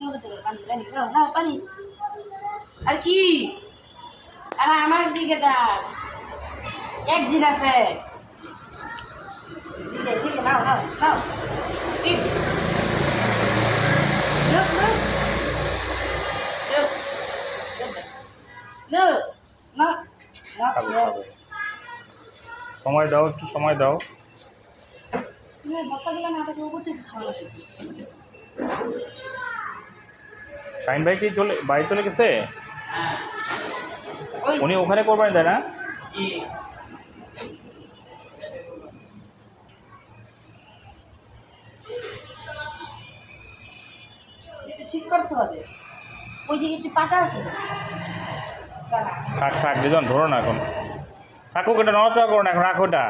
নাও পানি। আর কি আর আমার দিকে দাস একদিন আছে দিকে দিকে নাও নাও নাও look look look look not not yet সময় দাও, একটু সময় দাও। বস্তা দিলে না তাকে উপর থেকে খাওয়া শিখি শাহিন ভাই কি বাড়ি চলে গেছে? ওই উনি ওখানে করবেন তাই না? ঠিক করতে হবে ওই দিকে একটু পাতা আছে থাক থাক দুজন ধরো না এখন, থাকুক, এটা নড়াচড়া করো না এখন, রাখো এটা।